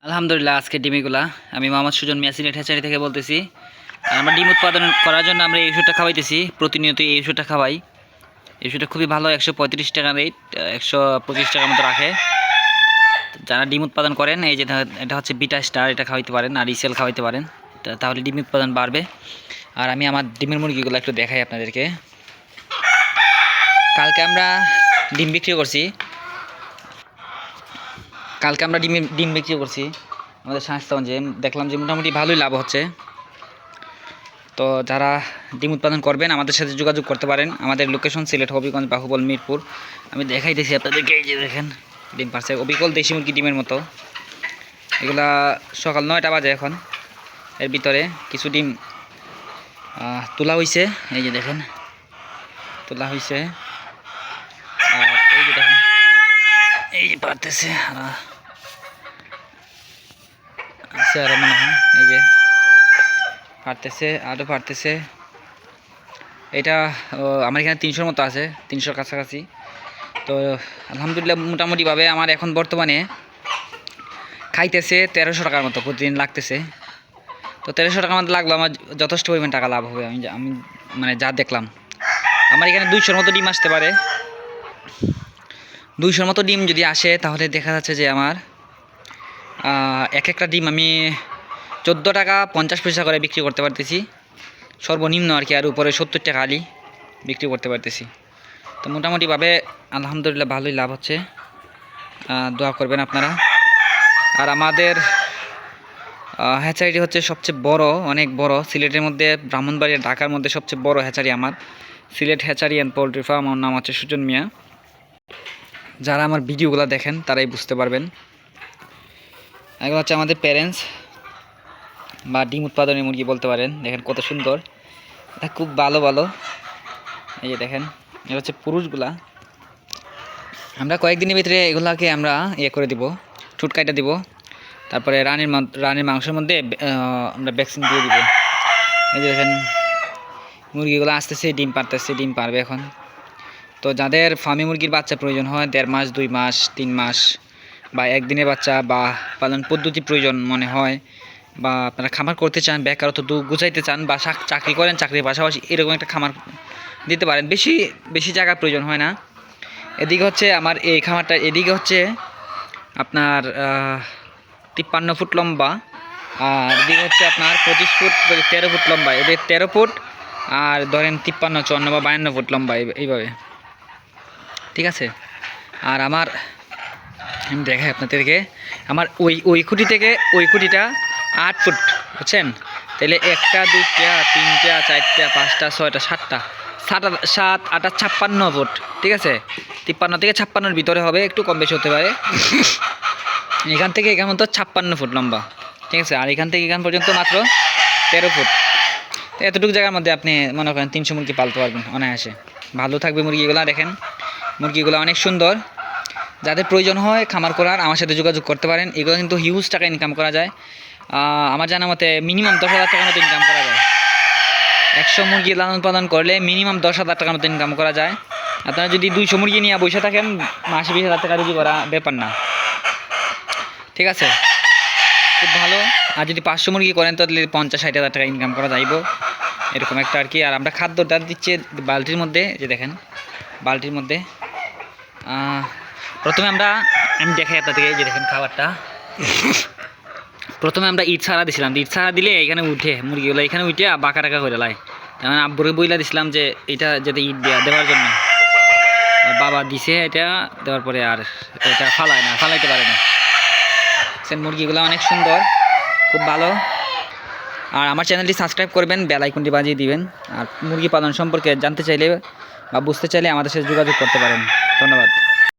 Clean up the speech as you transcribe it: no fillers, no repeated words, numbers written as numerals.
আলহামদুলিল্লাহ আজকে ডিমগুলা আমি মোহাম্মদ সুজন মিয়া সিলেট হ্যাচারি থেকে বলতেছি। আর আমরা ডিম উৎপাদন করার জন্য আমরা এই ওষুধটা খাওয়াইতেছি, প্রতিনিয়ত এই ওষুধটা খাওয়াই। এই ওষুধটা খুবই ভালো, 135 টাকা রেট, 125 টাকার মতো রাখে। যারা ডিম উৎপাদন করেন এই যে এটা হচ্ছে বিটা স্টার, এটা খাওয়াইতে পারেন আর ইসেল খাওয়াইতে পারেন, তাহলে ডিম উৎপাদন বাড়বে। আর আমি আমার ডিমের মুরগিগুলো একটু দেখাই আপনাদেরকে। কালকে আমরা ডিম বিক্রি করছি আমাদের শাঁসগঞ্জে, দেখলাম যে মোটামুটি ভালোই লাভ হচ্ছে। তো যারা ডিম উৎপাদন করবেন আমাদের সাথে যোগাযোগ করতে পারেন। আমাদের লোকেশন সিলেট, হবিগঞ্জ, বাহুবল, মিরপুর। আমি দেখাইতেছি আপনাদেরকে, এই যে দেখেন ডিম পারছে, অবিকল দেশি মুরগি ডিমের মতো। এগুলা সকাল 9টা বাজে এখন। এর ভিতরে কিছু ডিম তোলা হয়েছে, এই যে দেখেন তোলা হয়েছে। আর এই যে দেখেন এই যে পারতেছে আরো মনে হয়, এই যে পারতেছে, আরও পারতেছে। এটা আমার এখানে 300-র মতো আছে, 300-র কাছাকাছি। তো আলহামদুলিল্লাহ মোটামুটিভাবে আমার এখন বর্তমানে খাইতেছে 1300 টাকার মতো প্রতিদিন লাগতেছে। তো 1300 টাকার মতো লাগলো, আমার যথেষ্ট পরিমাণ টাকা লাভ হবে। আমি মানে যা দেখলাম, আমার এখানে 200-র মতো ডিম আসতে পারে। 200-র মতো ডিম যদি আসে তাহলে দেখা যাচ্ছে যে আমার একটা ডিম আমি 14 টাকা 50 পয়সা করে বিক্রি করতে পারতেছি সর্বনিম্ন আর কি, আর উপরে 70 টাকা আলি বিক্রি করতে পারতেছি। তো মোটামুটিভাবে আলহামদুলিল্লাহ ভালোই লাভ হচ্ছে। দোয়া করবেন আপনারা। আর আমাদের হ্যাচারিটি হচ্ছে সবচেয়ে বড়, অনেক বড় সিলেটের মধ্যে, ব্রাহ্মণবাড়িয়া, ঢাকার মধ্যে সবচেয়ে বড় হ্যাচারি আমার Sylhet hatchery and poultry farm. আমার নাম হচ্ছে সুজন মিয়া। যারা আমার ভিডিওগুলো দেখেন তারাই বুঝতে পারবেন। এগুলো হচ্ছে আমাদের প্যারেন্টস বা ডিম উৎপাদনের মুরগি বলতে পারেন। দেখেন কত সুন্দর, এটা খুব ভালো ভালো। এই যে দেখেন এটা হচ্ছে পুরুষগুলা। আমরা কয়েকদিনের ভিতরে এগুলাকে আমরা করে দিব, ঠুট কাইটা দিব। তারপরে রানীর মাংসের মধ্যে আমরা ভ্যাকসিন দিয়ে দিব। এই যে দেখেন মুরগিগুলো আসতেছে, ডিম পারতেছে, ডিম পারবে এখন। তো যাদের ফার্মি মুরগির বাচ্চা প্রয়োজন হয় 1.5 মাস, 2 মাস, 3 মাস বা একদিনের বাচ্চা বা পালন পদ্ধতি প্রয়োজন মনে হয়, বা আপনারা খামার করতে চান, বেকারত্ব গুছাইতে চান, বা চাকরি করেন, চাকরির পাশাপাশি এরকম একটা খামার দিতে পারেন। বেশি জায়গার প্রয়োজন হয় না। এদিকে হচ্ছে আমার এই খামারটা, এদিকে হচ্ছে আপনার 53 ফুট লম্বা, আর এদিকে হচ্ছে আপনার 25 ফুট 13 ফুট লম্বা। এদের 13 ফুট আর ধরেন 53, 54 বা 52 ফুট লম্বা, এইভাবে, ঠিক আছে। আর আমার আমি দেখাই আপনাদেরকে, আমার ওই খুঁটি থেকে ওই খুঁটিটা 8 ফুট, বুঝছেন? তাহলে 1টা 2টা 3টা 4টা 5টা 6টা 7টা 7 8 56 ফুট, ঠিক আছে। 53 থেকে 56-র ভিতরে হবে, একটু কম বেশি হতে পারে। এখান থেকে এখান মতো 56 ফুট লম্বা, ঠিক আছে। আর এখান থেকে এখান পর্যন্ত মাত্র 13 ফুট। তো এতটুকু জায়গার মধ্যে আপনি মনে করেন 300 মুরগি পালতে পারবেন অনায়াসে। ভালো থাকবে মুরগিগুলো। দেখেন মুরগিগুলো অনেক সুন্দর। যাদের প্রয়োজন হয় খামার করার আমার সাথে যোগাযোগ করতে পারেন। এগুলো কিন্তু হিউজ টাকা ইনকাম করা যায়। আমার জানা মতে মিনিমাম 10,000 টাকার মতো ইনকাম করা যায়। 100 মুরগি লালন পালন করলে মিনিমাম 10,000 টাকার মতো ইনকাম করা যায়। আপনারা যদি 200 মুরগি নিয়ে বসে থাকেন, মাসে 20,000 টাকা রুজি করা ব্যাপার না, ঠিক আছে, খুব ভালো। আর যদি 500 মুরগি করেন তাহলে 50-60 হাজার টাকা ইনকাম করা যাইব, এরকম একটা আর কি। আর আমরা খাদ্যটা দিচ্ছি বালতির মধ্যে, যে দেখেন বালতির মধ্যে। প্রথমে আমি দেখাই আপনাদেরকে, এই যে দেখেন খাবারটা। প্রথমে আমরা ইট ছাড়া দিছিলাম, ইট ছাড়া দিলে এখানে উঠে মুরগিগুলো, এখানে উঠে বাঁকা টাকা করে লাই। তেমন আব্বুরে বইলা দিছিলাম যে এটা যাতে ইট দেওয়ার জন্য। বাবা দিছে এটা দেওয়ার পরে আর এটা ফালাইতে পারে না। মুরগিগুলো অনেক সুন্দর, খুব ভালো। আর আমার চ্যানেলটি সাবস্ক্রাইব করবেন, বেল আইকনটি বাজিয়ে দিবেন। আর মুরগি পালন সম্পর্কে জানতে চাইলে বা বুঝতে চাইলে আমাদের সাথে যোগাযোগ করতে পারেন। ধন্যবাদ।